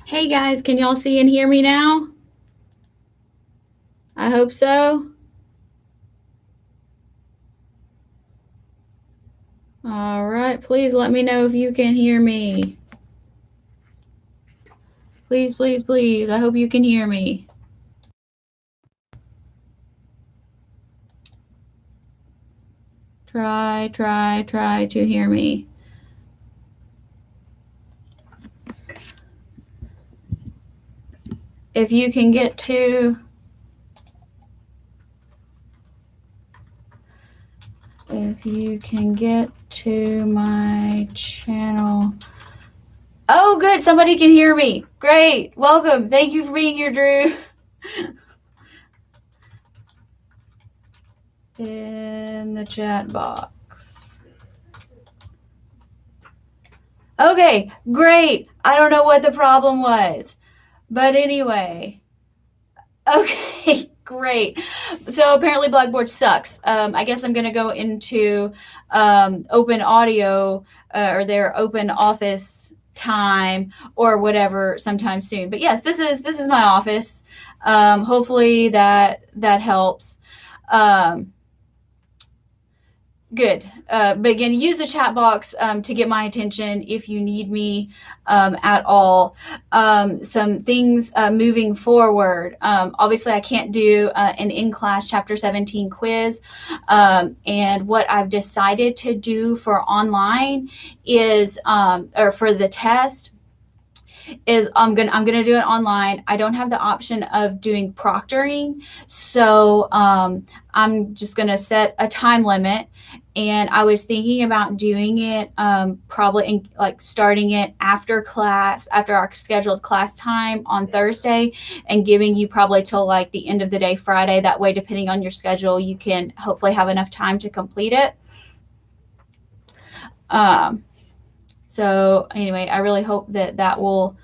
Hey guys, can y'all see and hear me now? I hope so. All right, please let me know if you can hear me. Please, please, please. I hope you can hear me. Try to hear me. If you can get to my channel. Oh, good. Somebody can hear me. Great. Welcome. Thank you for being here, Drew. In the chat box. Okay, great. I don't know what the problem was, but anyway. Okay, great. So apparently Blackboard sucks. I guess I'm going to go into open audio or their open office time or whatever sometime soon. But yes, this is my office. Hopefully that helps. Good. But again, use the chat box to get my attention if you need me at all. Some things moving forward. Obviously, I can't do an in-class Chapter 17 quiz. And what I've decided to do for online is, or for the test, is I'm gonna do it online. I don't have the option of doing proctoring, so I'm just gonna set a time limit. And I was thinking about doing it probably starting it after our scheduled class time on Thursday, and giving you probably till like the end of the day Friday. That way, depending on your schedule, you can hopefully have enough time to complete it. So anyway, I really hope that will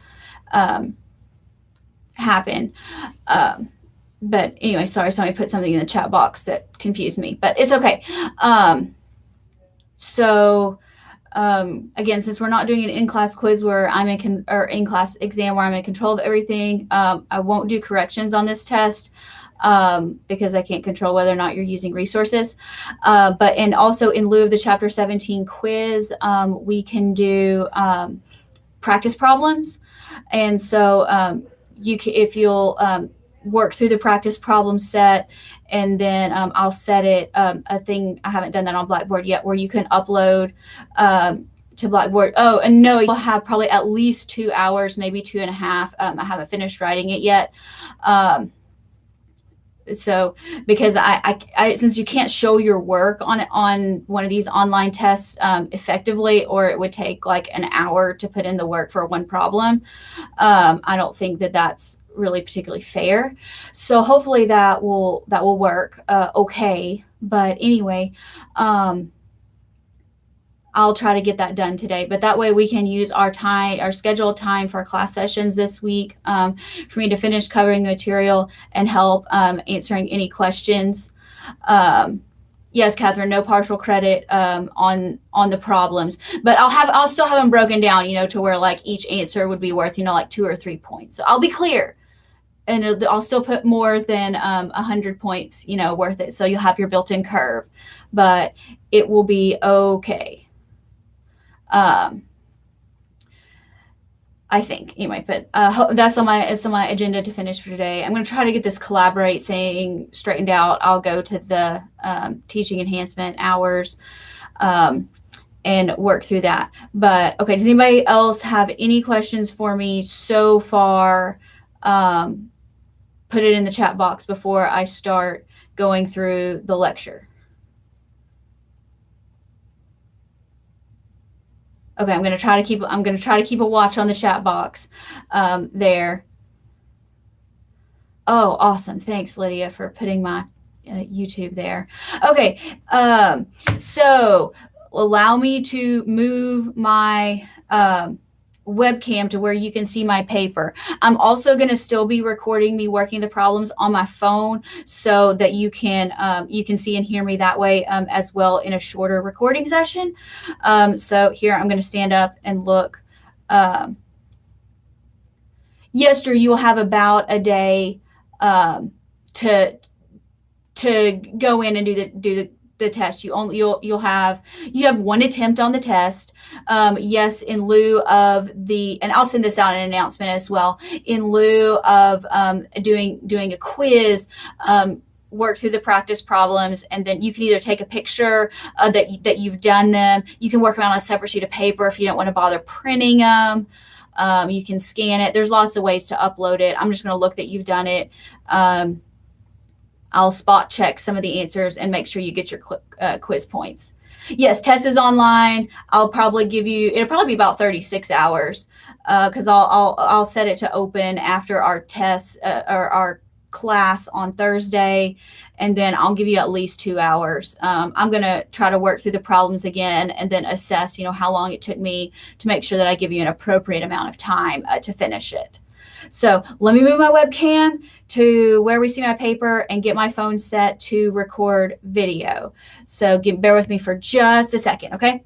happen. But anyway, sorry, somebody put something in the chat box that confused me, but it's okay. Again, since we're not doing an in-class quiz where I'm or in-class exam where I'm in control of everything, I won't do corrections on this test because I can't control whether or not you're using resources. And also in lieu of the Chapter 17 quiz, we can do practice problems. And so if you'll work through the practice problem set, and then I'll set it a thing. I haven't done that on Blackboard yet, where you can upload to Blackboard. Oh, and no, you'll have probably at least 2 hours, maybe 2.5. I haven't finished writing it yet. So because I since you can't show your work on one of these online tests effectively, or it would take like an hour to put in the work for one problem, I don't think that's really particularly fair. So hopefully that will work okay. But anyway, I'll try to get that done today, but that way we can use our scheduled time for our class sessions this week for me to finish covering the material and help answering any questions. Yes, Catherine, no partial credit on the problems, but I'll still have them broken down, to where like each answer would be worth, like 2 or 3 points. So I'll be clear, and I'll still put more than 100 points, worth it. So you'll have your built-in curve, but it will be okay. I think anyway, but that's on my agenda to finish for today. I'm going to try to get this collaborate thing straightened out. I'll go to the teaching enhancement hours and work through that. But okay, does anybody else have any questions for me so far? Put it in the chat box before I start going through the lecture. Okay, I'm going to try to keep a watch on the chat box there. Oh, awesome. Thanks, Lydia, for putting my YouTube there. Okay, so allow me to move my webcam to where you can see my paper. I'm also going to still be recording me working the problems on my phone, so that you can see and hear me that way as well in a shorter recording session. So here I'm going to stand up and look. yes, Drew, you will have about a day to go in and do the test. You'll have one attempt on the test. Yes, in lieu of and I'll send this out in an announcement as well. In lieu of doing a quiz, work through the practice problems, and then you can either take a picture that you've done them. You can work around on a separate sheet of paper if you don't want to bother printing them. You can scan it. There's lots of ways to upload it. I'm just going to look that you've done it. I'll spot check some of the answers and make sure you get your quiz points. Yes, test is online. I'll probably give you, it'll probably be about 36 hours because I'll set it to open after our test or our class on Thursday, and then I'll give you at least 2 hours. I'm going to try to work through the problems again and then assess, how long it took me to make sure that I give you an appropriate amount of time to finish it. So let me move my webcam to where we see my paper and get my phone set to record video. So bear with me for just a second, okay?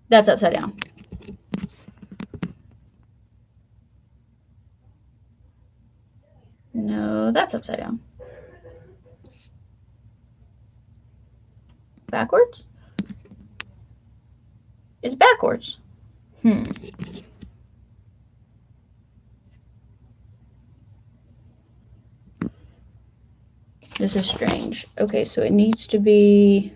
That's upside down. No, that's upside down. Backwards? It's backwards. This is strange. Okay, so it needs to be...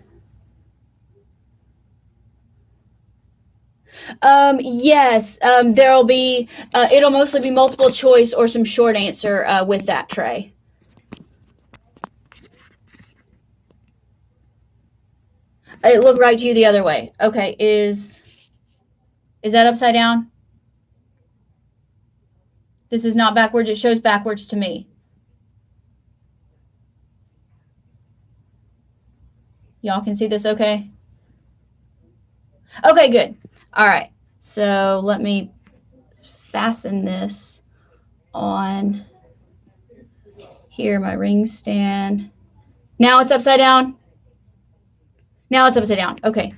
yes, there'll be, it'll mostly be multiple choice or some short answer with that tray. It looked right to you the other way. Okay, is that upside down? This is not backwards. It shows backwards to me. Y'all can see this okay? Okay, good. All right, so let me fasten this on here, my ring stand. Now it's upside down. Now it's upside down. Okay.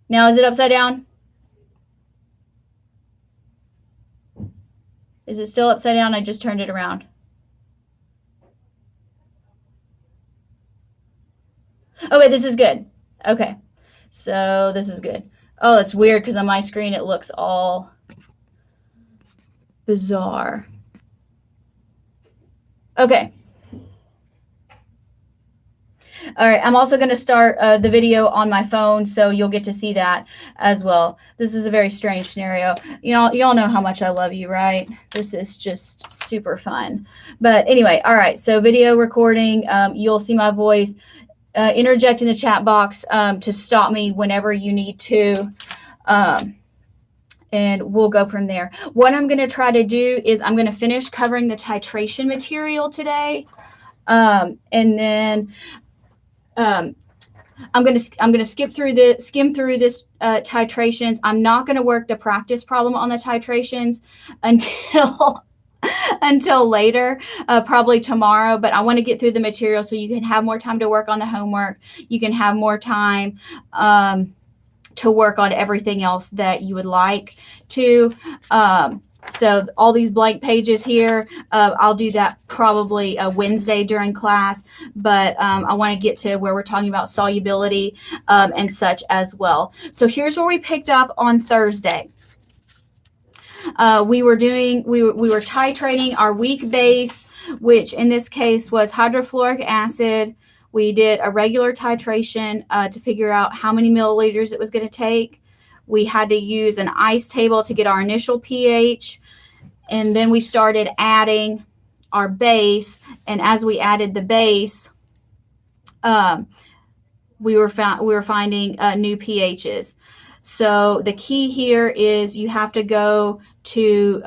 Now is it upside down? Is it still upside down? I just turned it around. Okay, this is good. Okay, so this is good. Oh, it's weird because on my screen it looks all bizarre. Okay. All right, I'm also going to start the video on my phone, so you'll get to see that as well. This is a very strange scenario. Y'all know how much I love you, right? This is just super fun. But anyway, all right, so video recording. You'll see my voice. Interject in the chat box to stop me whenever you need to. And we'll go from there. What I'm going to try to do is I'm going to finish covering the titration material today. And then I'm going to skim through this titrations. I'm not going to work the practice problem on the titrations until later, probably tomorrow, but I want to get through the material so you can have more time to work on the homework. You can have more time to work on everything else that you would like to. So all these blank pages here, I'll do that probably Wednesday during class, but I want to get to where we're talking about solubility and such as well. So here's where we picked up on Thursday. We were titrating our weak base, which in this case was hydrofluoric acid. We did a regular titration to figure out how many milliliters it was going to take. We had to use an ice table to get our initial pH, and then we started adding our base. And as we added the base, we were finding new pHs. So the key here is you have to go to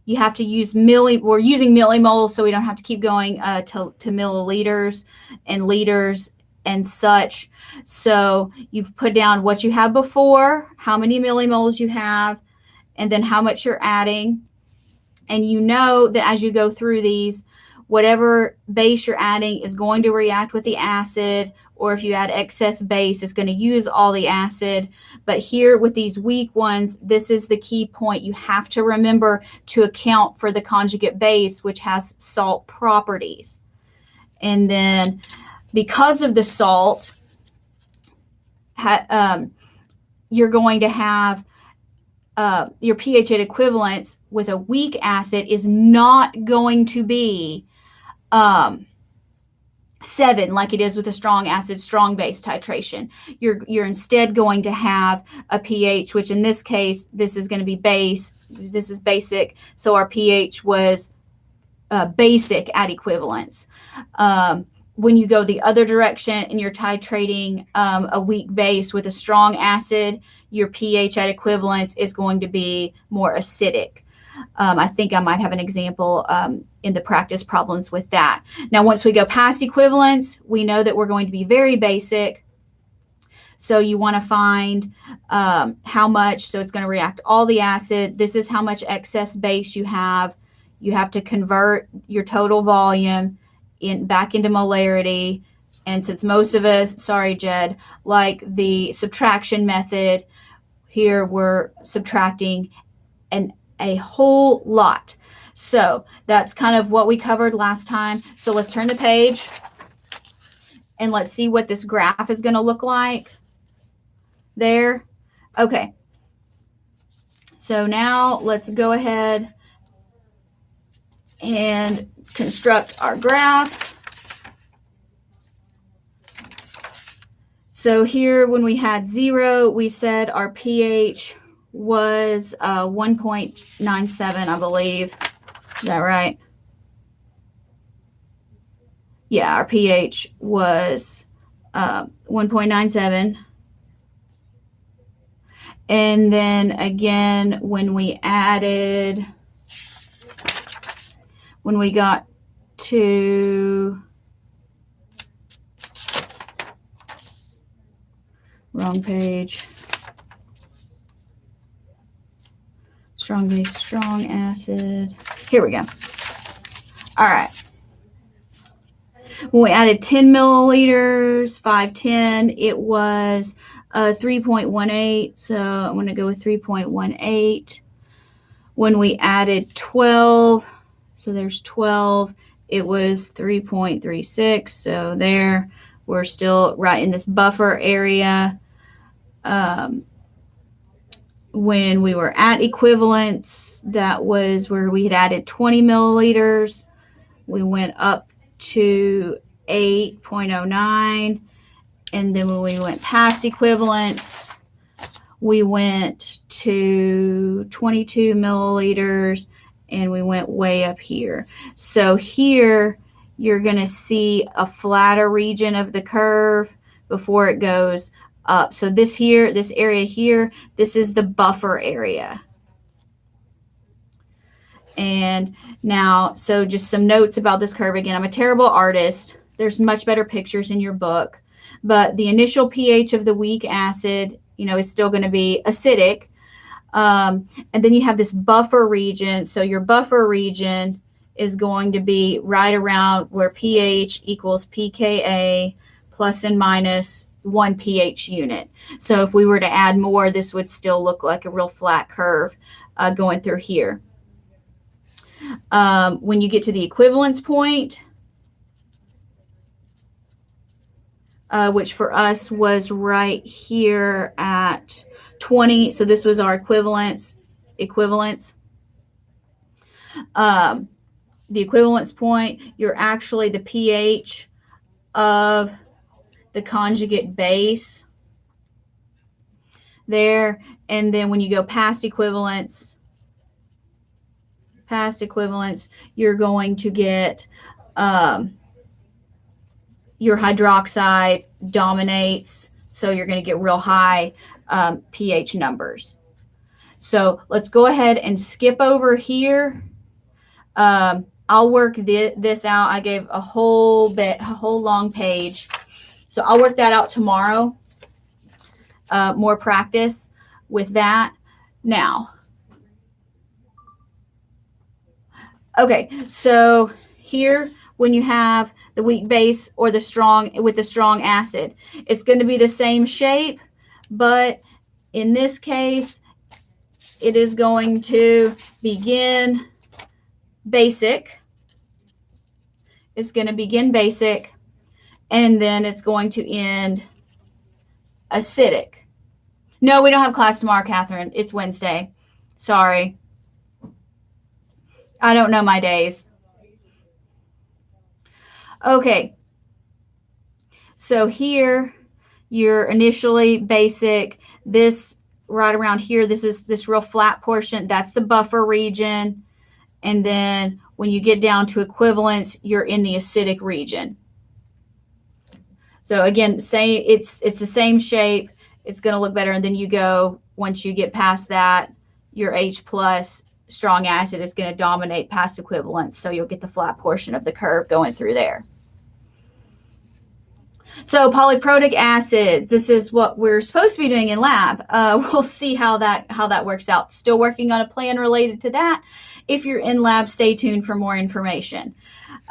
you have to use we're using millimoles, so we don't have to keep going to milliliters and liters and such. So you put down what you have before, how many millimoles you have, and then how much you're adding. And you know that as you go through these, whatever base you're adding is going to react with the acid, or if you add excess base, it's going to use all the acid. But here with these weak ones, this is the key point. You have to remember to account for the conjugate base, which has salt properties. And then because of the salt, you're going to have your pH at equivalence with a weak acid is not going to be 7 like it is with a strong acid, strong base titration. You're instead going to have a pH, which in this case, this is going to be base. This is basic. So our pH was basic at equivalence. When you go the other direction and you're titrating a weak base with a strong acid, your pH at equivalence is going to be more acidic. I think I might have an example in the practice problems with that. Now, once we go past equivalence, we know that we're going to be very basic. So you want to find how much, so it's going to react all the acid. This is how much excess base you have. You have to convert your total volume back into molarity. And since most of us, sorry, Jed, like the subtraction method, here we're subtracting a whole lot. So that's kind of what we covered last time. So let's turn the page and let's see what this graph is going to look like there. Okay. So now let's go ahead and construct our graph. So here when we had 0, we said our pH was 1.97, I believe. Is that right? Yeah, our pH was 1.97. And then again, when we got to, wrong page, strong base, strong acid. Here we go. All right. When we added 10 milliliters, 510, it was 3.18. So I'm going to go with 3.18. When we added 12, so there's 12, it was 3.36. So there, we're still right in this buffer area. When we were at equivalence, that was where we had added 20 milliliters. We went up to 8.09. And then when we went past equivalence, we went to 22 milliliters and we went way up here. So here you're going to see a flatter region of the curve before it goes up. So this here, this area here, this is the buffer area. And now, so just some notes about this curve. Again, I'm a terrible artist. There's much better pictures in your book. But the initial pH of the weak acid, is still going to be acidic. And then you have this buffer region. So your buffer region is going to be right around where pH equals pKa plus and minus 1 pH unit. So if we were to add more, this would still look like a real flat curve going through here. When you get to the equivalence point, which for us was right here at 20. So this was our equivalence. The equivalence point, you're actually the pH of the conjugate base there. And then when you go past equivalence, you're going to get your hydroxide dominates. So you're going to get real high pH numbers. So let's go ahead and skip over here. I'll work this out. I gave a whole long page So I'll work that out tomorrow. More practice with that. Now, okay, so here when you have the weak base or the strong with the strong acid, it's going to be the same shape, but in this case, it is going to begin basic. It's going to begin basic, and then it's going to end acidic. No, we don't have class tomorrow, Catherine. It's Wednesday. Sorry. I don't know my days. Okay. So here, you're initially basic. This right around here, this is this real flat portion. That's the buffer region. And then when you get down to equivalence, you're in the acidic region. So again, say it's the same shape. It's going to look better. And then you go, once you get past that, your H plus strong acid is going to dominate past equivalence. So you'll get the flat portion of the curve going through there. So polyprotic acids, this is what we're supposed to be doing in lab. We'll see how that works out. Still working on a plan related to that. If you're in lab, stay tuned for more information.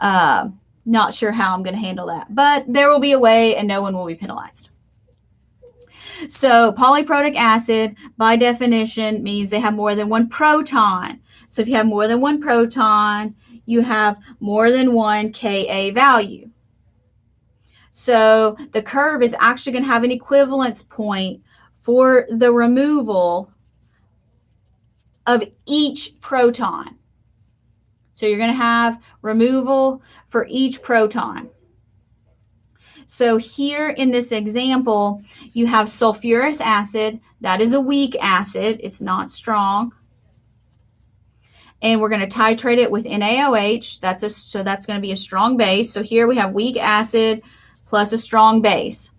Not sure how I'm going to handle that, but there will be a way and no one will be penalized. So polyprotic acid, by definition, means they have more than one proton. So if you have more than one proton, you have more than one Ka value. So the curve is actually going to have an equivalence point for the removal of each proton. So you're going to have removal for each proton. So here in this example, you have sulfurous acid. That is a weak acid. It's not strong. And we're going to titrate it with NaOH. So that's going to be a strong base. So here we have weak acid plus a strong base.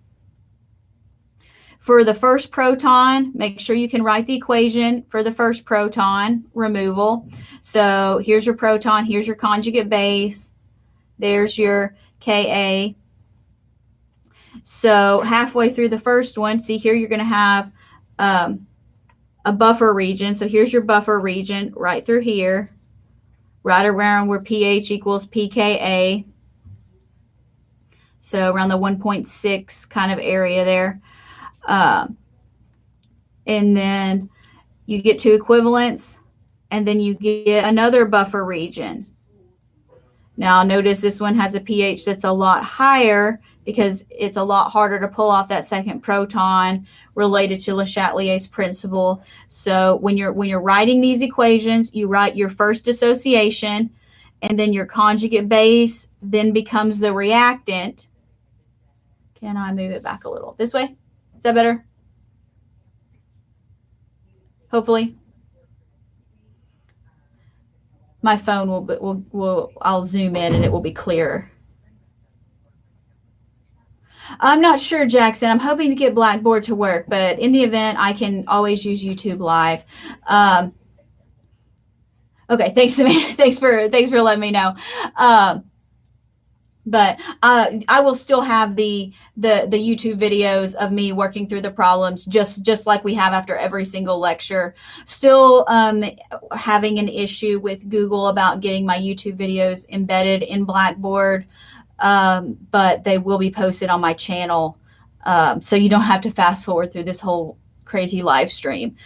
For the first proton, make sure you can write the equation for the first proton removal. So here's your proton, here's your conjugate base, there's your Ka. So halfway through the first one, see here you're going to have a buffer region. So here's your buffer region right through here, right around where pH equals pKa. So around the 1.6 kind of area there. And then you get to equivalence, and then you get another buffer region. Now notice this one has a pH that's a lot higher because it's a lot harder to pull off that second proton related to Le Chatelier's principle. So when you're writing these equations, you write your first dissociation, and then your conjugate base then becomes the reactant. Can I move it back a little? This way? Is that better? Hopefully. My phone I'll zoom in and it will be clearer. I'm not sure, Jackson. I'm hoping to get Blackboard to work, but in the event, I can always use YouTube Live. Okay, thanks, Samantha. Thanks for letting me know. But I will still have the YouTube videos of me working through the problems, just like we have after every single lecture. Still having an issue with Google about getting my YouTube videos embedded in Blackboard, but they will be posted on my channel, so you don't have to fast forward through this whole crazy live stream.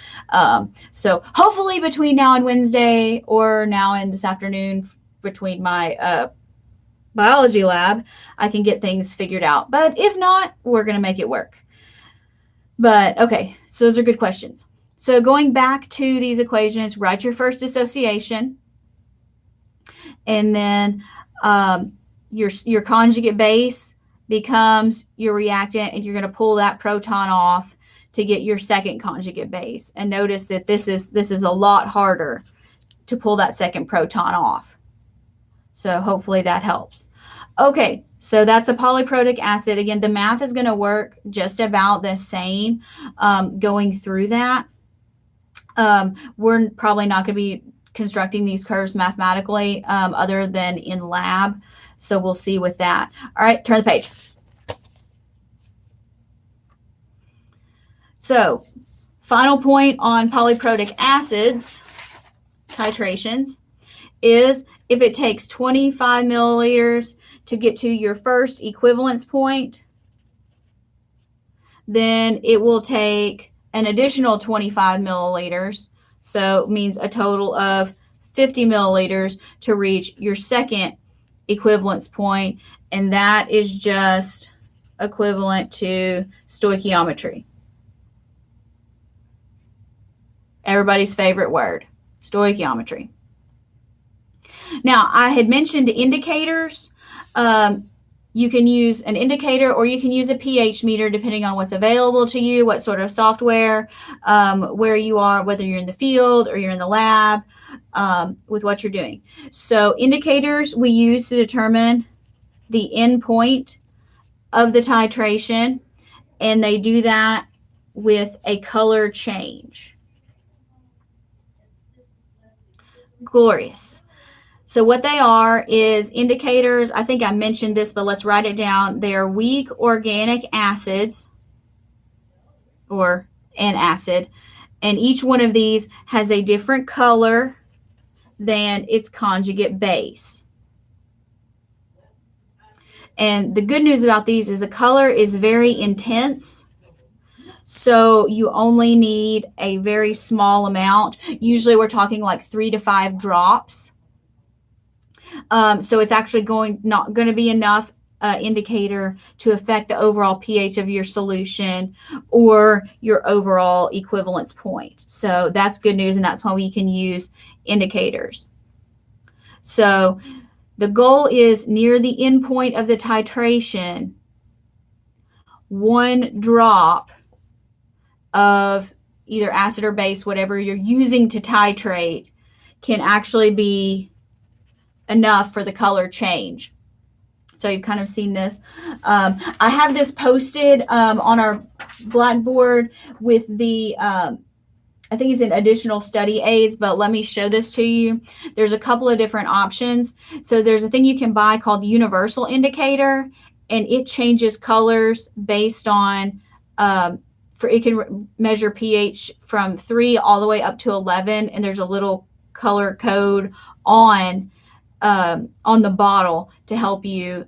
So hopefully between now and Wednesday, or now and this afternoon between my biology lab, I can get things figured out. But if not, we're going to make it work. But okay, so those are good questions. So going back to these equations, write your first dissociation, and then your conjugate base becomes your reactant, and you're going to pull that proton off to get your second conjugate base. And notice that this is a lot harder to pull that second proton off. So hopefully that helps. Okay, so that's a polyprotic acid. Again, the math is going to work just about the same going through that. We're probably not going to be constructing these curves mathematically other than in lab. So we'll see with that. All right, turn the page. So, final point on polyprotic acids titrations is if it takes 25 milliliters to get to your first equivalence point, then it will take an additional 25 milliliters. So it means a total of 50 milliliters to reach your second equivalence point, and that is just equivalent to stoichiometry. Everybody's favorite word, stoichiometry. Now, I had mentioned indicators. You can use an indicator or you can use a pH meter depending on what's available to you, what sort of software, where you are, whether you're in the field or you're in the lab, with what you're doing. So indicators we use to determine the end point of the titration, and they do that with a color change. Glorious. So what they are is indicators. I think I mentioned this, but let's write it down. They are weak organic acids, or an acid, and each one of these has a different color than its conjugate base. And the good news about these is the color is very intense, so you only need a very small amount. Usually we're talking like 3 to 5 drops. So it's actually not going to be enough indicator to affect the overall pH of your solution or your overall equivalence point. So that's good news, and that's why we can use indicators. So the goal is near the end point of the titration, 1 drop of either acid or base, whatever you're using to titrate, can actually be enough for the color change. So you've kind of seen this. I have this posted on our Blackboard with the, I think it's in additional study aids, but let me show this to you. There's a couple of different options. So there's a thing you can buy called Universal Indicator, and it changes colors based on, it can measure pH from 3 all the way up to 11, and there's a little color code on the bottle to help you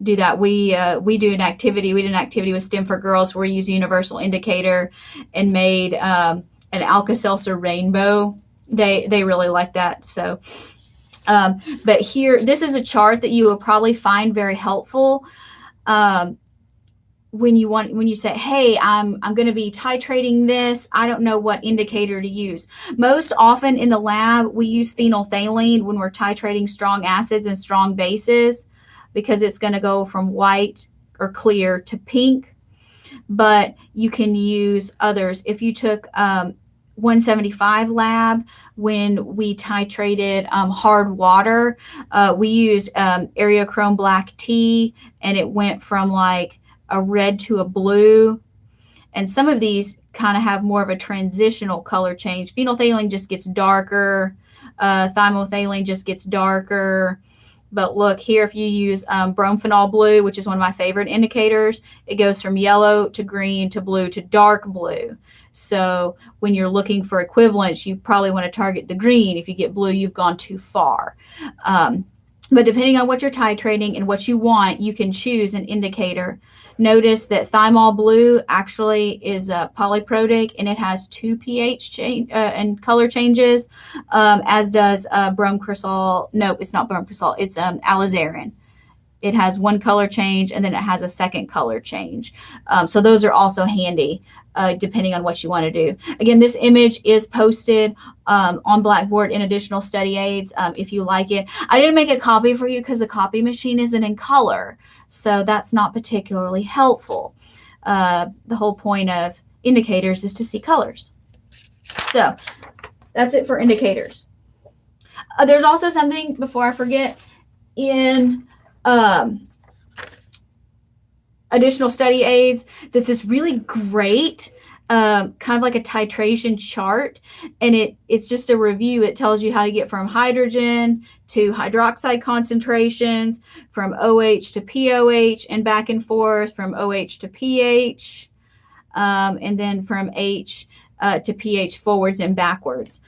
do that. We did an activity with STEM for Girls where we used Universal Indicator and made an Alka-Seltzer rainbow. They really like that. So, but here, this is a chart that you will probably find very helpful when you say, hey, I'm going to be titrating this. I don't know what indicator to use. Most often in the lab, we use phenolphthalein when we're titrating strong acids and strong bases, because it's going to go from white or clear to pink. But you can use others. If you took 175 lab, when we titrated hard water, we used Areochrome black tea, and it went from like a red to a blue. And some of these kind of have more of a transitional color change. Phenolphthalein just gets darker. Thymolphthalein just gets darker. But look here, if you use bromphenol blue, which is one of my favorite indicators, it goes from yellow to green to blue to dark blue. So when you're looking for equivalence, you probably want to target the green. If you get blue, you've gone too far. But depending on what you're titrating and what you want, you can choose an indicator. Notice that thymol blue actually is polyprotic, and it has 2 pH change and color changes, as does bromcrysol. No, it's not bromcrysol. It's alizarin. It has 1 color change, and then it has a second color change. So those are also handy, depending on what you want to do. Again, this image is posted on Blackboard in additional study aids if you like it. I didn't make a copy for you because the copy machine isn't in color, so that's not particularly helpful. The whole point of indicators is to see colors. So that's it for indicators. There's also something, before I forget, in additional study aids. This is really great, kind of like a titration chart, and it's just a review. It tells you how to get from hydrogen to hydroxide concentrations, from OH to POH, and back and forth from OH to pH. and then from H to pH forwards and backwards.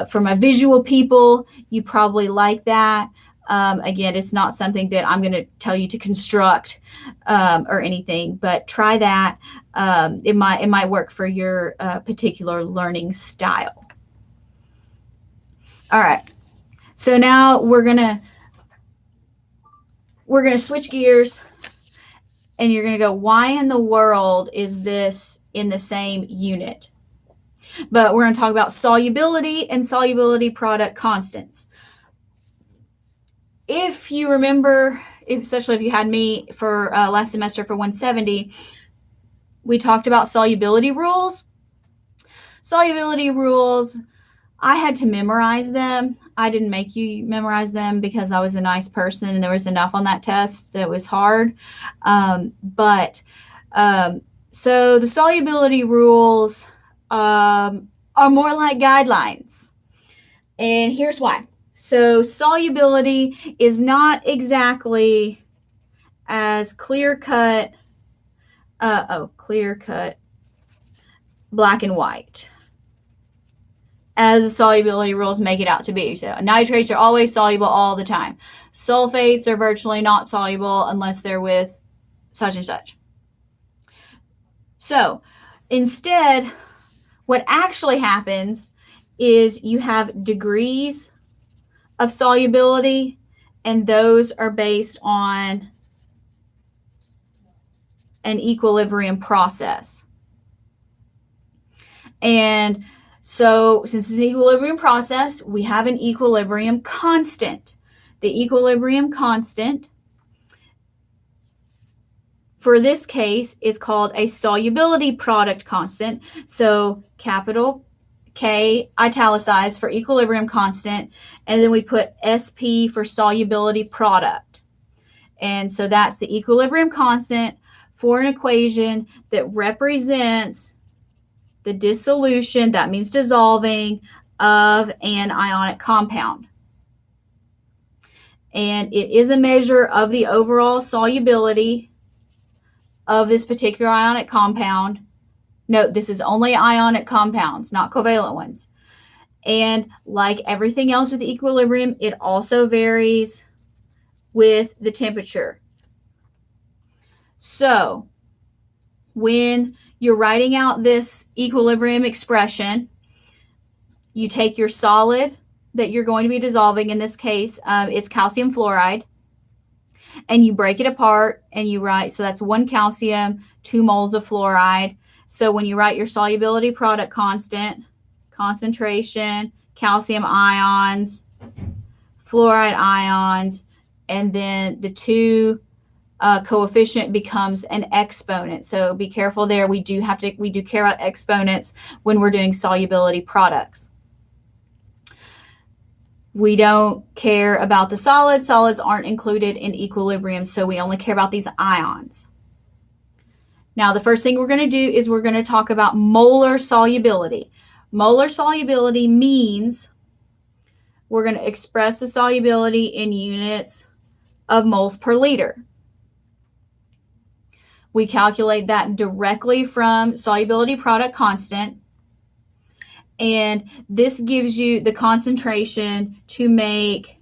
For my visual people, you probably like that. Again, it's not something that I'm going to tell you to construct or anything, but try that. It might work for your particular learning style. All right. So now we're gonna switch gears, and you're gonna go, why in the world is this in the same unit? But we're gonna talk about solubility and solubility product constants. If you remember, especially if you had me for last semester for 170, we talked about solubility rules. Solubility rules, I had to memorize them. I didn't make you memorize them because I was a nice person and there was enough on that test that was hard. So the solubility rules are more like guidelines. And here's why. So solubility is not exactly as clear-cut, black and white as the solubility rules make it out to be. So nitrates are always soluble all the time. Sulfates are virtually not soluble unless they're with such and such. So instead, what actually happens is you have degrees of solubility, and those are based on an equilibrium process. And so since it's an equilibrium process, we have an equilibrium constant. The equilibrium constant for this case is called a solubility product constant. So capital K italicized for equilibrium constant, and then we put SP for solubility product. And so that's the equilibrium constant for an equation that represents the dissolution, that means dissolving, of an ionic compound. And it is a measure of the overall solubility of this particular ionic compound. Note, this is only ionic compounds, not covalent ones. And like everything else with equilibrium, it also varies with the temperature. So when you're writing out this equilibrium expression, you take your solid that you're going to be dissolving. In this case, it's calcium fluoride. And you break it apart and you write, so that's 1 calcium, 2 moles of fluoride. So when you write your solubility product constant, concentration, calcium ions, fluoride ions, and then the 2 coefficient becomes an exponent. So be careful there. We do care about exponents when we're doing solubility products. We don't care about the solids. Solids aren't included in equilibrium, so we only care about these ions. Now, the first thing we're going to do is we're going to talk about molar solubility. Molar solubility means we're going to express the solubility in units of moles per liter. We calculate that directly from solubility product constant. And this gives you the concentration to make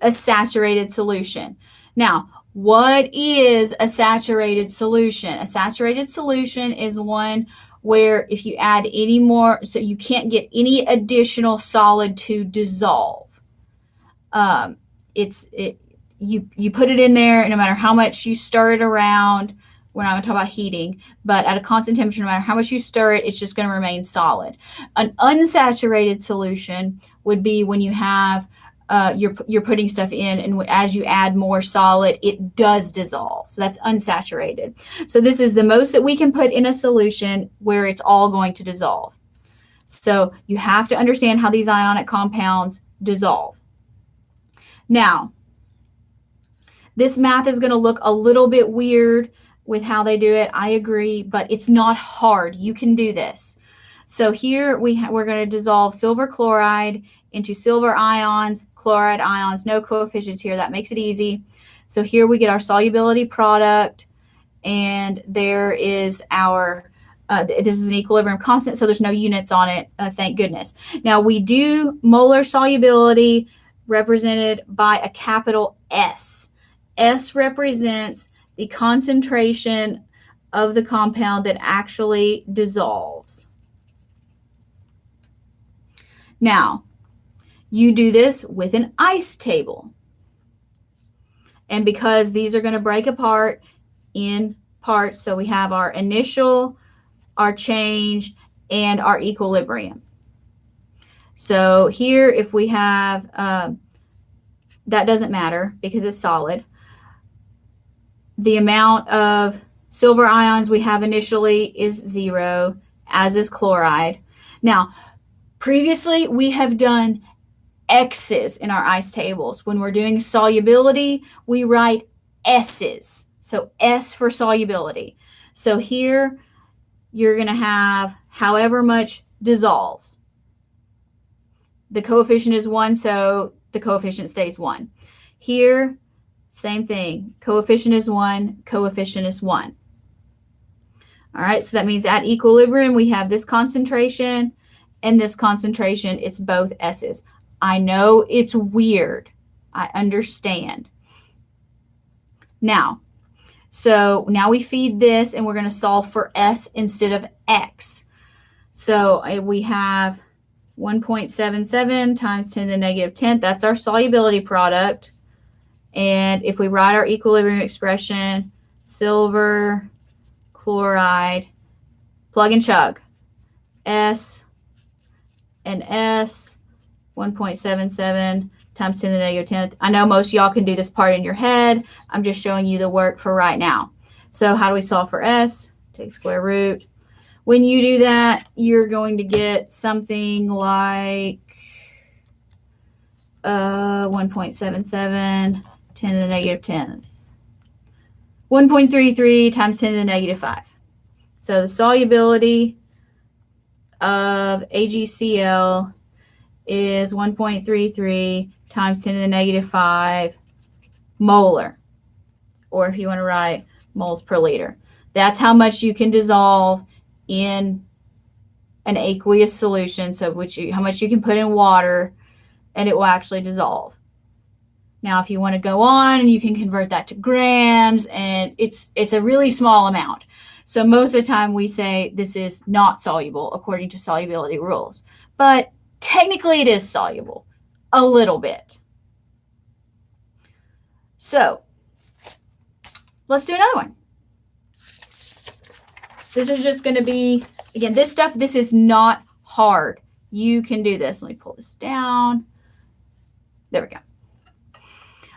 a saturated solution. Now, what is a saturated solution? A saturated solution is one where if you add any more, so you can't get any additional solid to dissolve. You put it in there, and no matter how much you stir it around, we're not going to talk about heating, but at a constant temperature, no matter how much you stir it, it's just going to remain solid. An unsaturated solution would be when you have you're putting stuff in, and as you add more solid, it does dissolve. So that's unsaturated. So this is the most that we can put in a solution where it's all going to dissolve. So you have to understand how these ionic compounds dissolve. Now, this math is going to look a little bit weird with how they do it. I agree, but it's not hard. You can do this. So here we're going to dissolve silver chloride into silver ions, chloride ions, no coefficients here. That makes it easy. So here we get our solubility product, and there is our, this is an equilibrium constant, so there's no units on it, thank goodness. Now we do molar solubility represented by a capital S. S represents the concentration of the compound that actually dissolves. Now, you do this with an ice table. And because these are going to break apart in parts, so we have our initial, our change, and our equilibrium. So here, if we have, that doesn't matter because it's solid. The amount of silver ions we have initially is 0, as is chloride. Now, previously we have done X's in our ice tables. When we're doing solubility, we write S's. So S for solubility. So here you're going to have however much dissolves. The coefficient is 1, so the coefficient stays 1. Here, same thing. Coefficient is 1, coefficient is 1. All right, so that means at equilibrium, we have this concentration and this concentration. It's both S's. I know it's weird. I understand. Now, so now we feed this, and we're going to solve for S instead of X. So we have 1.77 times 10 to the negative 10th. That's our solubility product. And if we write our equilibrium expression, silver, chloride, plug and chug, S and S, 1.77 times 10 to the negative 10th. I know most of y'all can do this part in your head. I'm just showing you the work for right now. So how do we solve for S? Take square root. When you do that, you're going to get something like 1.77, 10 to the negative 10th. 1.33 times 10 to the negative 5. So the solubility of AgCl is 1.33 times 10 to the negative 5 molar, or if you want to write moles per liter. That's how much you can dissolve in an aqueous solution, so how much you can put in water and it will actually dissolve. Now, if you want to go on, and you can convert that to grams, and it's a really small amount. So most of the time we say this is not soluble according to solubility rules, but technically it is soluble a little bit. So let's do another one. This is just going to be, again, this is not hard. You can do this. Let me pull this down. There we go.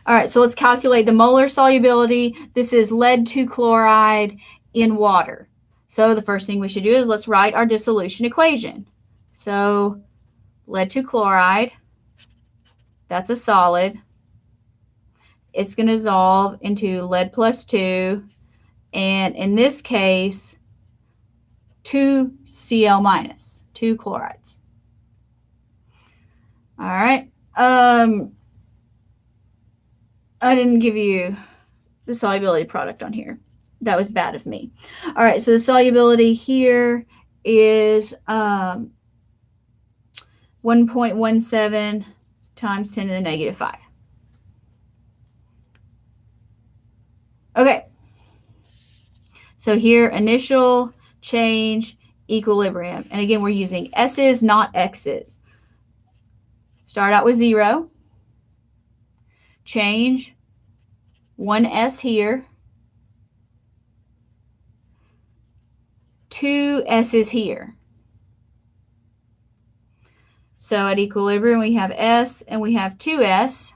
All right, so let's calculate the molar solubility. This is lead 2 chloride in water. So the first thing we should do is let's write our dissolution equation. So lead 2 chloride, that's a solid. It's going to dissolve into lead plus 2, and in this case, 2 Cl minus, 2 chlorides. All right. I didn't give you the solubility product on here. That was bad of me. All right, so the solubility here is 1.17 times 10 to the negative 5. Okay. So here, initial, change, equilibrium. And again, we're using S's, not X's. Start out with 0. Change, 1 S here. 2 S's here. So at equilibrium, we have S and we have 2S.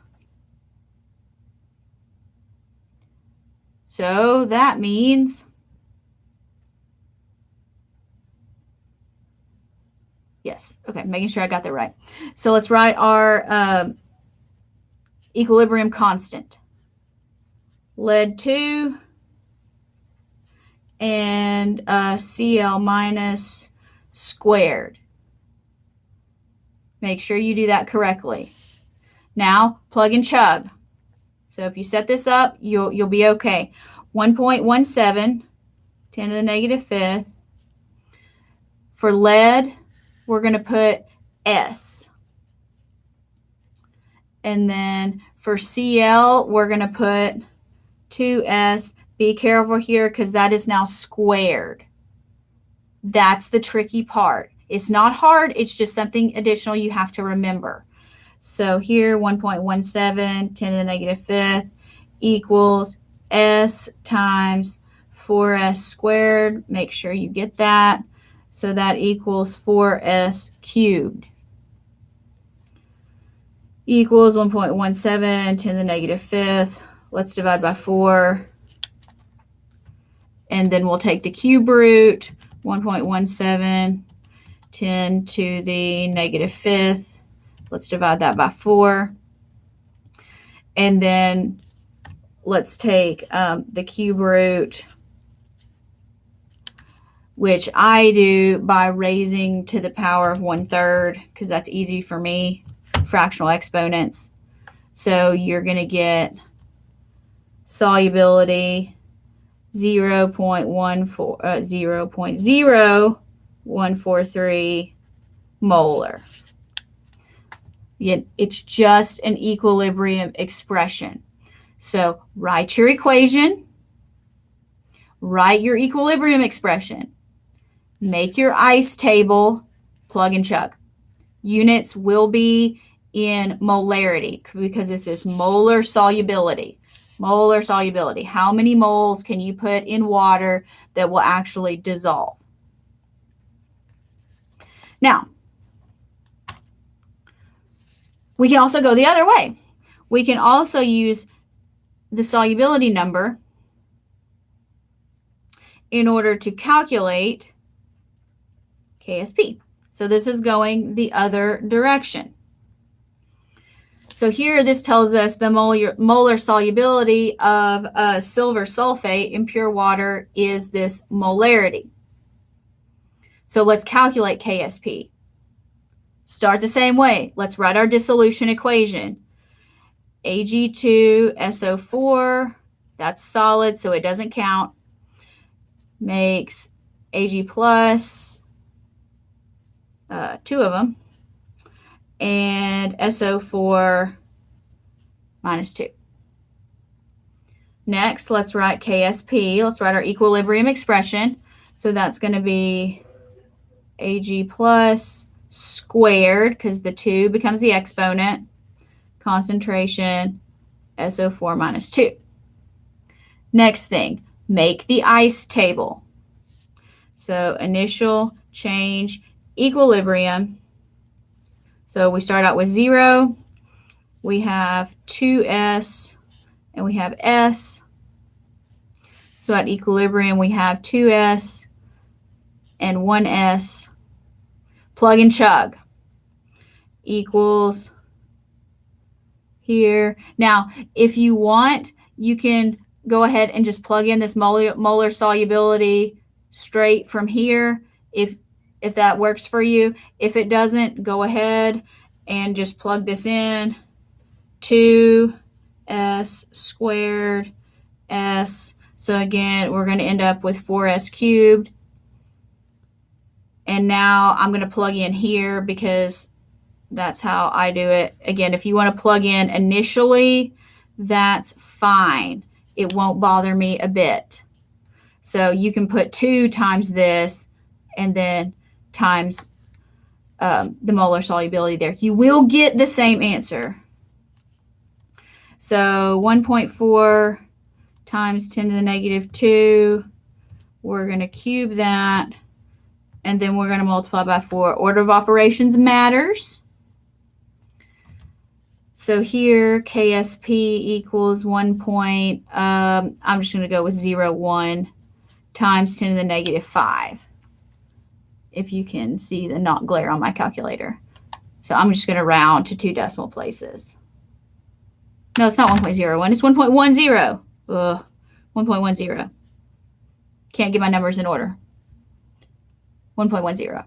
So that means, yes, okay, making sure I got that right. So let's write our equilibrium constant. Lead 2 and Cl minus squared. Make sure you do that correctly. Now, plug and chug. So if you set this up, you'll be okay. 1.17, 10 to the negative fifth. For lead, we're going to put S. And then for Cl, we're going to put 2S. Be careful here because that is now squared. That's the tricky part. It's not hard. It's just something additional you have to remember. So here, 1.17, 10 to the negative fifth equals S times 4S squared. Make sure you get that. So that equals 4S cubed. Equals 1.17, 10 to the negative fifth. Let's divide by 4. And then we'll take the cube root, 1.17, 10 to the negative fifth. Let's divide that by 4. And then let's take the cube root, which I do by raising to the power of 1/3 because that's easy for me, fractional exponents. So you're going to get solubility 0.0143 molar. It's just an equilibrium expression. So write your equation, write your equilibrium expression, make your ice table, plug and chug. Units will be in molarity because this is molar solubility. Molar solubility. How many moles can you put in water that will actually dissolve? Now, we can also go the other way. We can also use the solubility number in order to calculate KSP. So this is going the other direction. So here this tells us the molar solubility of silver sulfate in pure water is this molarity. So let's calculate KSP. Start the same way. Let's write our dissolution equation. Ag2SO4, that's solid, so it doesn't count, makes Ag plus, 2 of them, and SO4 minus 2. Next, let's write KSP. Let's write our equilibrium expression. So that's going to be Ag plus squared, because the 2 becomes the exponent, concentration, SO4 minus 2. Next thing, make the ice table. So initial change, equilibrium. So we start out with 0. We have 2S and we have S. So at equilibrium, we have 2S and 1S. Plug and chug equals here. Now, if you want, you can go ahead and just plug in this molar solubility straight from here if that works for you. If it doesn't, go ahead and just plug this in. 2S squared S. So again, we're going to end up with 4S cubed. And now I'm going to plug in here because that's how I do it. Again, if you want to plug in initially, that's fine. It won't bother me a bit. So you can put 2 times this and then times the molar solubility there. You will get the same answer. So 1.4 times 10 to the negative 2. We're going to cube that. And then we're going to multiply by 4. Order of operations matters. So here, KSP equals 1. I'm just going to go with 0.1 times 10 to the negative 5. If you can see the not glare on my calculator. So I'm just going to round to 2 decimal places. No, it's not 1.01. It's 1.10. 1.10. Can't get my numbers in order. 1.10.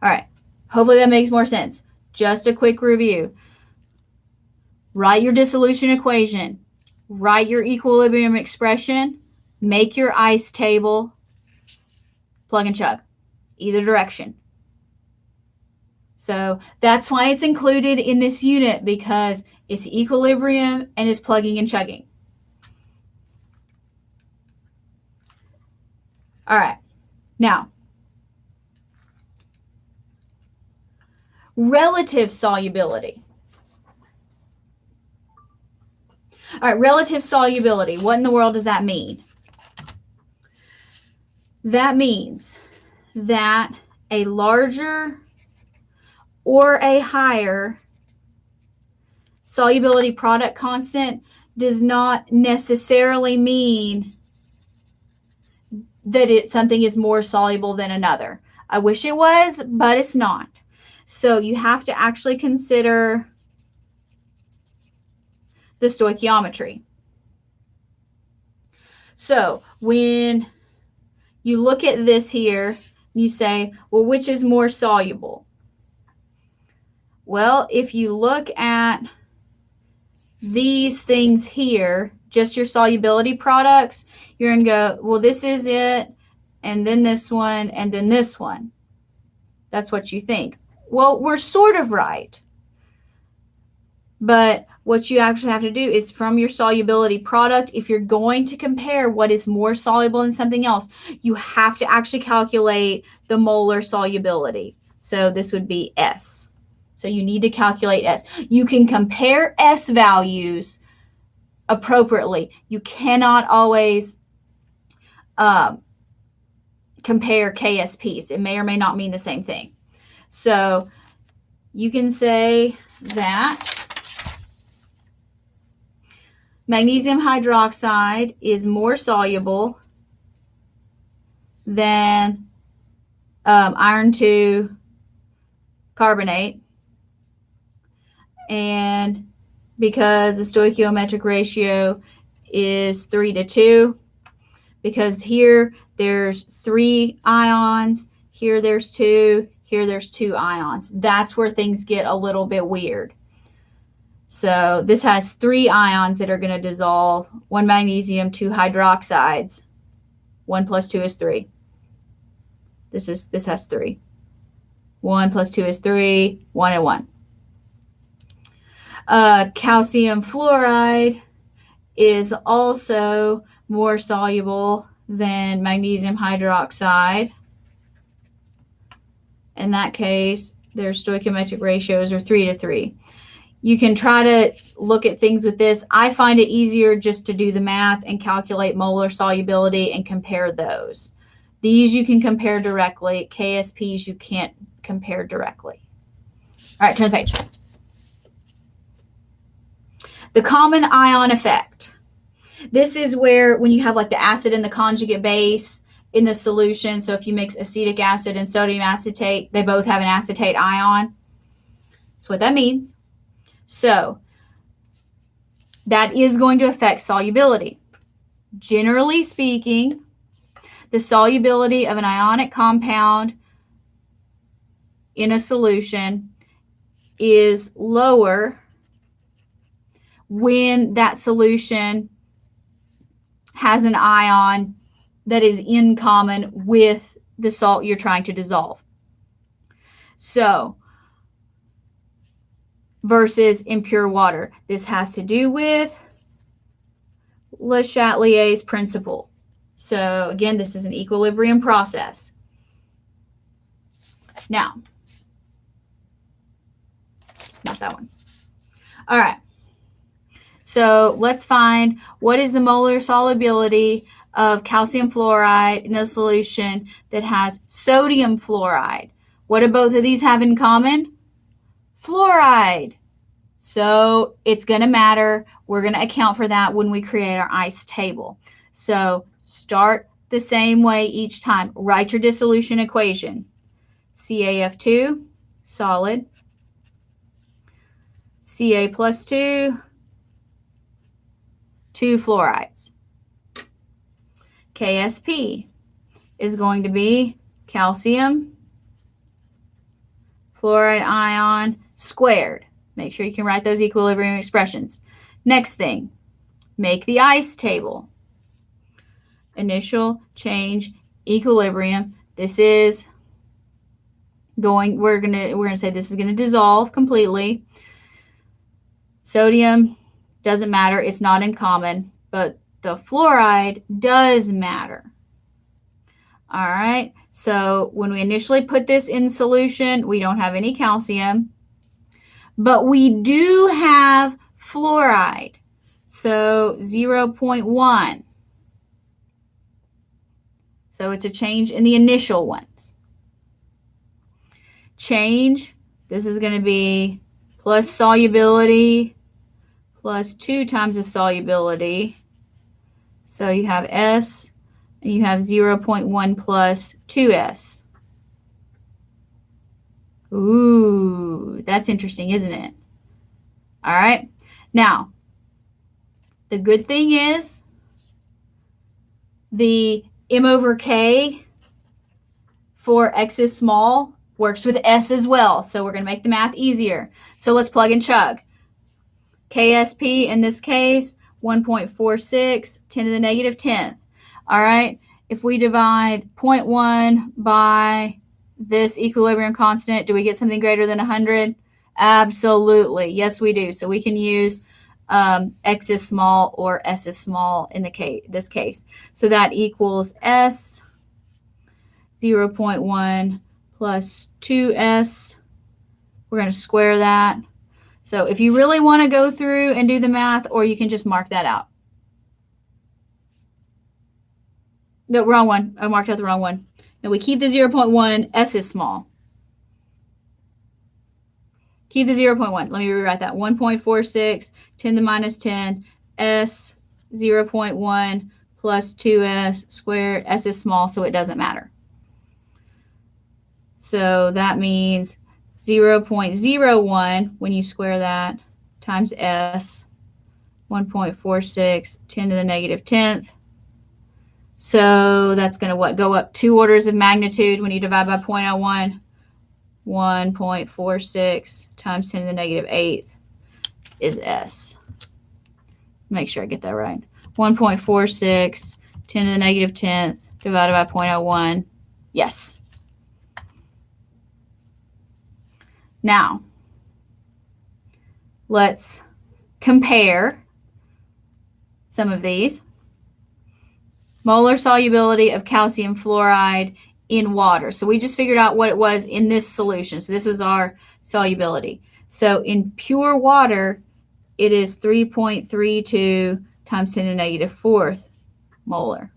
All right. Hopefully that makes more sense. Just a quick review. Write your dissolution equation. write your equilibrium expression, make your ice table, plug and chug, either direction. So that's why it's included in this unit, because it's equilibrium and it's plugging and chugging. All right. Now, relative solubility. All right, relative solubility. What in the world does that mean? That means that a larger or a higher solubility product constant does not necessarily mean that something is more soluble than another. I wish it was, but it's not. So you have to actually consider the stoichiometry. So when you look at this here, you say, well, which is more soluble? Well, if you look at these things here, just your solubility products, you're going to go, well, this is it, and then this one, and then this one. That's what you think. Well, we're sort of right. But what you actually have to do is, from your solubility product, if you're going to compare what is more soluble than something else, you have to actually calculate the molar solubility. So this would be S. So you need to calculate S. You can compare S values appropriately. You cannot always compare KSPs. It may or may not mean the same thing. So you can say that magnesium hydroxide is more soluble than iron 2 carbonate, and because the stoichiometric ratio is 3:2, because here there's 3 ions, here there's 2, here there's 2 ions. That's where things get a little bit weird. So this has 3 ions that are going to dissolve, 1 magnesium, 2 hydroxides. 1 plus 2 is 3. This has 3. 1 plus 2 is 3, 1 and 1. Calcium fluoride is also more soluble than magnesium hydroxide. In that case, their stoichiometric ratios are 3:3. You can try to look at things with this. I find it easier just to do the math and calculate molar solubility and compare those. These you can compare directly. KSPs you can't compare directly. All right, turn the page. The common ion effect. This is where, when you have like the acid and the conjugate base in the solution, so if you mix acetic acid and sodium acetate, they both have an acetate ion. That's what that means. So that is going to affect solubility. Generally speaking, the solubility of an ionic compound in a solution is lower when that solution has an ion that is in common with the salt you're trying to dissolve. So, versus in pure water. This has to do with Le Chatelier's principle. So again, this is an equilibrium process. Now, not that one. All right. So let's find what is the molar solubility of calcium fluoride in a solution that has sodium fluoride. What do both of these have in common? Fluoride. So it's going to matter. We're going to account for that when we create our ice table. So start the same way each time. Write your dissolution equation. CaF2, solid. Ca plus 2, 2 fluorides. KSP is going to be calcium fluoride ion squared. Make sure you can write those equilibrium expressions. Next thing, make the ice table. Initial change equilibrium. This is going, we're gonna say this is gonna dissolve completely. Sodium doesn't matter, it's not in common, but the fluoride does matter. All right, so when we initially put this in solution, we don't have any calcium, but we do have fluoride. So 0.1. So it's a change in the initial ones. Change, this is going to be plus solubility plus 2 times the solubility. So you have S, and you have 0.1 plus 2S. Ooh, that's interesting, isn't it? All right. Now, the good thing is the M over K for X is small works with S as well. So we're going to make the math easier. So let's plug and chug. KSP in this case, 1.46, 10 to the negative 10th. All right. If we divide 0.1 by this equilibrium constant, do we get something greater than 100? Absolutely. Yes, we do. So we can use X is small or S is small in this case. So that equals S 0.1 plus 2S. We're going to square that. So if you really want to go through and do the math, or you can just mark that out. No, wrong one. I marked out the wrong one. And we keep the 0.1. S is small. Keep the 0.1. Let me rewrite that. 1.46, 10 to the minus 10, S 0.1 plus 2S squared. S is small, so it doesn't matter. So that means 0.01 when you square that times S, 1.46, 10 to the negative 10th. So that's going to go up 2 orders of magnitude when you divide by 0.01. 1.46 times 10 to the negative 8th is S. Make sure I get that right. 1.46, 10 to the negative 10th divided by 0.01. Yes. Now, let's compare some of these. Molar solubility of calcium fluoride in water. So we just figured out what it was in this solution. So this was our solubility. So in pure water, it is 3.32 times 10 to the negative 4th molar.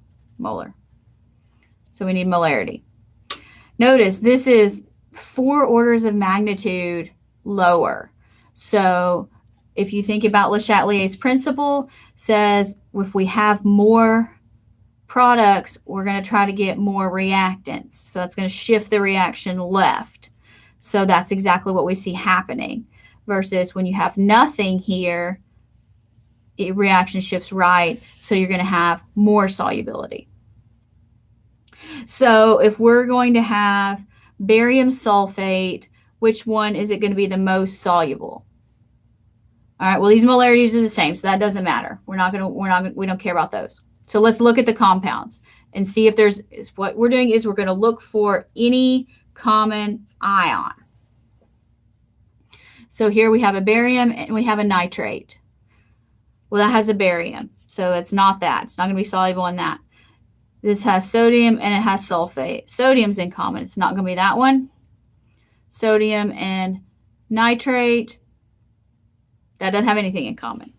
So we need molarity. Notice this is 4 orders of magnitude lower. So if you think about Le Chatelier's principle, says if we have more products, we're going to try to get more reactants. So that's going to shift the reaction left. So that's exactly what we see happening. Versus when you have nothing here, reaction shifts right. So you're going to have more solubility. So if we're going to have barium sulfate, which one is it going to be the most soluble? All right, well, these molarities are the same, so that doesn't matter. We don't care about those. So let's look at the compounds and see if there's, what we're doing is we're going to look for any common ion. So here we have a barium and we have a nitrate. Well, that has a barium, so it's not that. It's not going to be soluble in that. This has sodium and it has sulfate. Sodium's in common. It's not going to be that one. Sodium and nitrate, that doesn't have anything in common.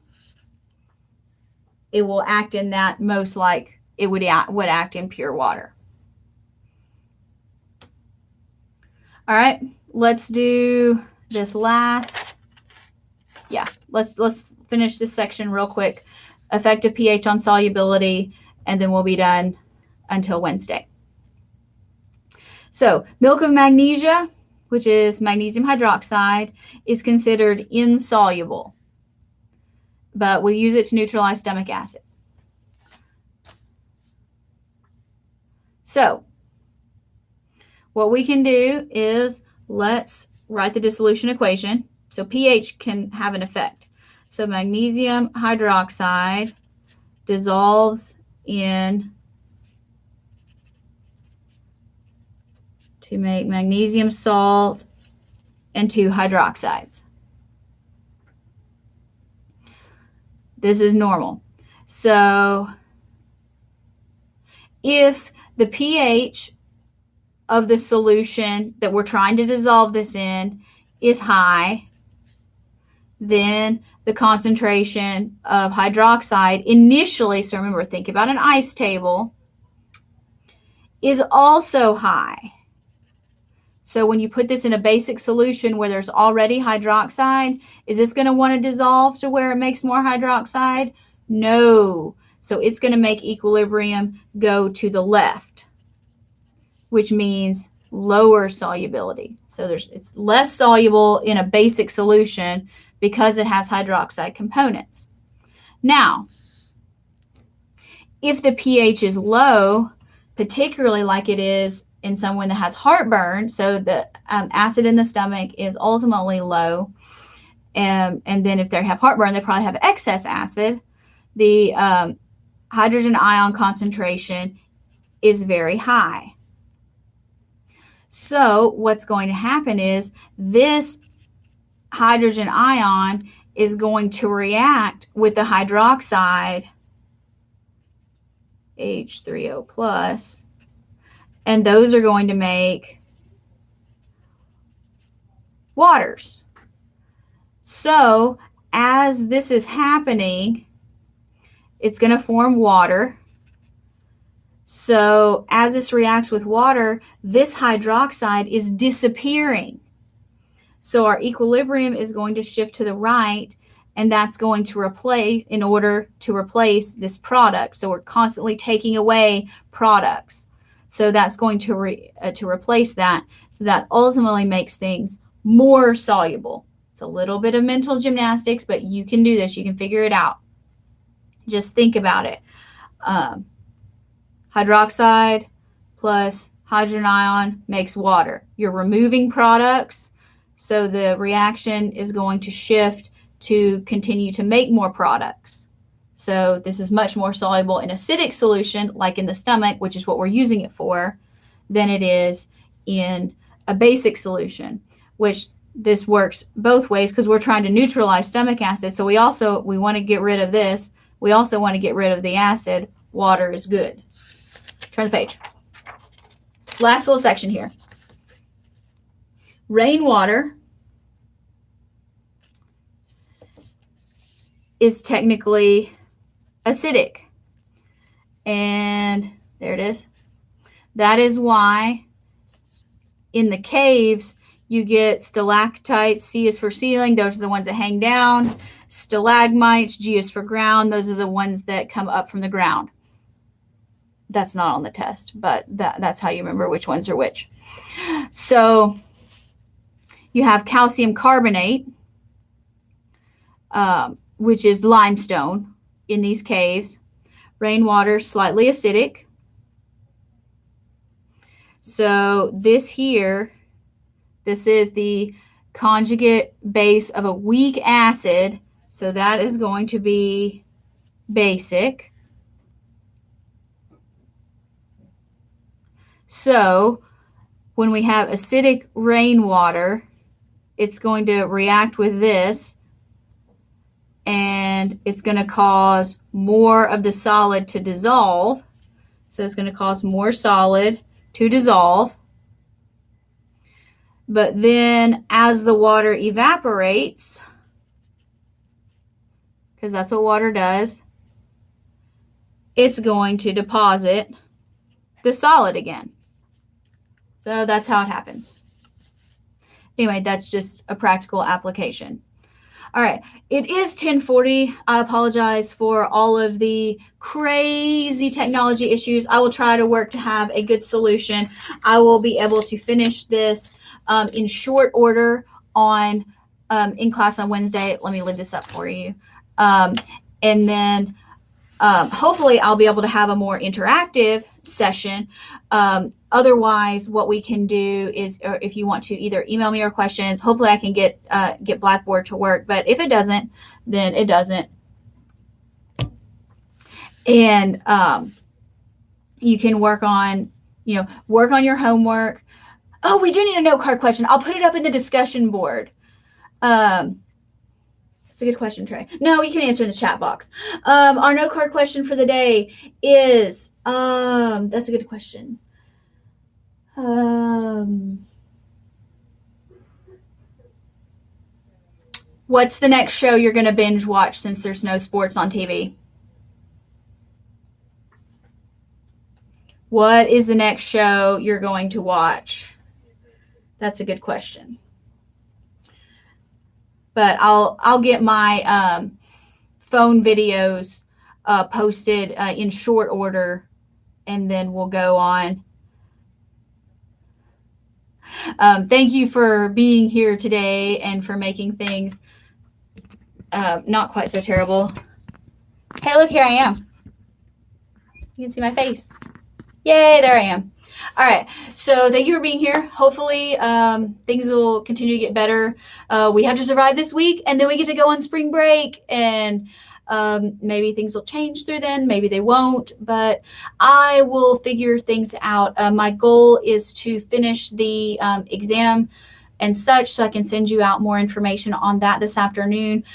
It will act in that most like it would act in pure water. All right, let's do this last. Yeah, let's finish this section real quick. Effective pH on solubility, and then we'll be done until Wednesday. So milk of magnesia, which is magnesium hydroxide, is considered insoluble, but we use it to neutralize stomach acid. So what we can do is let's write the dissolution equation. So pH can have an effect. So magnesium hydroxide dissolves in to make magnesium salt and 2 hydroxides. This is normal. So if the pH of the solution that we're trying to dissolve this in is high, then the concentration of hydroxide initially, so remember, think about an ice table, is also high. So when you put this in a basic solution where there's already hydroxide, is this going to want to dissolve to where it makes more hydroxide? No. So it's going to make equilibrium go to the left, which means lower solubility. So it's less soluble in a basic solution because it has hydroxide components. Now, if the pH is low, particularly like it is in someone that has heartburn, so the acid in the stomach is ultimately low, and then if they have heartburn, they probably have excess acid, the hydrogen ion concentration is very high. So what's going to happen is this hydrogen ion is going to react with the hydroxide H3O plus, and those are going to make waters. So as this is happening, it's going to form water. So as this reacts with water, this hydroxide is disappearing. So our equilibrium is going to shift to the right, and that's going to replace, in order to replace this product. So we're constantly taking away products. So that's going to replace that. So that ultimately makes things more soluble. It's a little bit of mental gymnastics, but you can do this. You can figure it out. Just think about it. Hydroxide plus hydrogen ion makes water. You're removing products, so the reaction is going to shift to continue to make more products. So this is much more soluble in acidic solution, like in the stomach, which is what we're using it for, than it is in a basic solution, which this works both ways because we're trying to neutralize stomach acid. So we want to get rid of this. We also want to get rid of the acid. Water is good. Turn the page. Last little section here. Rainwater is technically acidic. And there it is. That is why in the caves you get stalactites. C is for ceiling. Those are the ones that hang down. Stalagmites. G is for ground. Those are the ones that come up from the ground. That's not on the test, but that's how you remember which ones are which. So you have calcium carbonate, which is limestone in these caves. Rainwater, slightly acidic. So this here, this is the conjugate base of a weak acid. So that is going to be basic. So when we have acidic rainwater, it's going to react with this, and it's going to cause more of the solid to dissolve. So it's going to cause more solid to dissolve. But then as the water evaporates, because that's what water does, it's going to deposit the solid again. So that's how it happens. Anyway, that's just a practical application. All right, it is 10:40. I apologize for all of the crazy technology issues. I will try to work to have a good solution. I will be able to finish this in short order on in class on Wednesday. Let me leave this up for you. And then hopefully I'll be able to have a more interactive session. Otherwise, what we can do is, if you want to either email me your questions, hopefully I can get Blackboard to work. But if it doesn't, then it doesn't. And you can work on your homework. Oh, we do need a note card question. I'll put it up in the discussion board. That's a good question, Trey. No, you can answer in the chat box. Our note card question for the day is, that's a good question. What's the next show you're going to binge watch since there's no sports on TV? What is the next show you're going to watch? That's a good question. But I'll get my phone videos posted in short order, and then we'll go on. Thank you for being here today and for making things not quite so terrible. Hey, look, here I am. You can see my face. Yay, there I am. All right, so thank you for being here. Hopefully things will continue to get better. We have to survive this week, and then we get to go on spring break, and maybe things will change through then, maybe they won't, but I will figure things out. My goal is to finish the exam and such, so I can send you out more information on that this afternoon.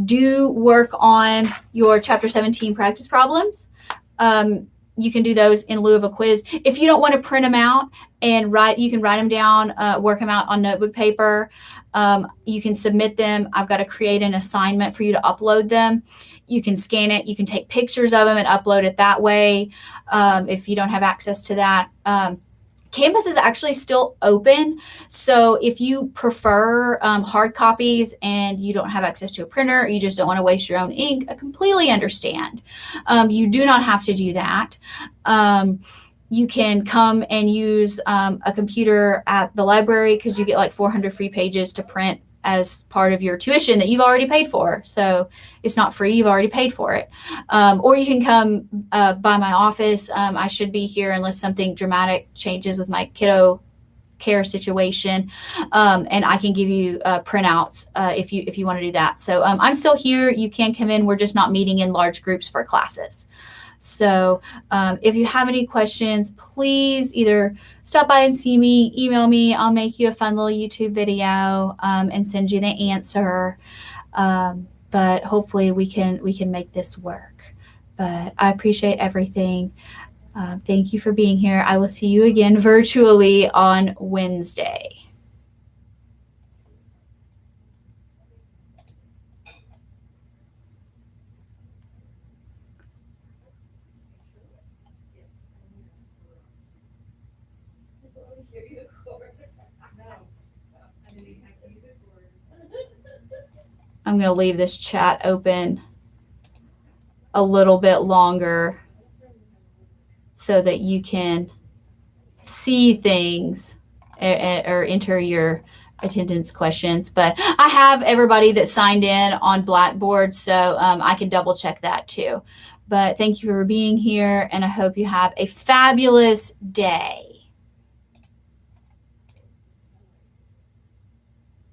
Do work on your Chapter 17 practice problems. You can do those in lieu of a quiz. If you don't want to print them out and you can write them down, work them out on notebook paper. You can submit them. I've got to create an assignment for you to upload them. You can scan it. You can take pictures of them and upload it that way if you don't have access to that. Canvas is actually still open, so if you prefer hard copies and you don't have access to a printer, or you just don't want to waste your own ink, I completely understand. You do not have to do that. You can come and use a computer at the library because you get like 400 free pages to print as part of your tuition that you've already paid for. So it's not free, you've already paid for it. Or you can come by my office. I should be here unless something dramatic changes with my kiddo care situation. And I can give you printouts if you want to do that. So I'm still here. You can come in. We're just not meeting in large groups for classes. So if you have any questions, please either stop by and see me, email me. I'll make you a fun little YouTube video and send you the answer. But hopefully we can make this work. But I appreciate everything. Thank you for being here. I will see you again virtually on Wednesday. I'm going to leave this chat open a little bit longer so that you can see things or enter your attendance questions. But I have everybody that signed in on Blackboard, so I can double check that too. But thank you for being here, and I hope you have a fabulous day.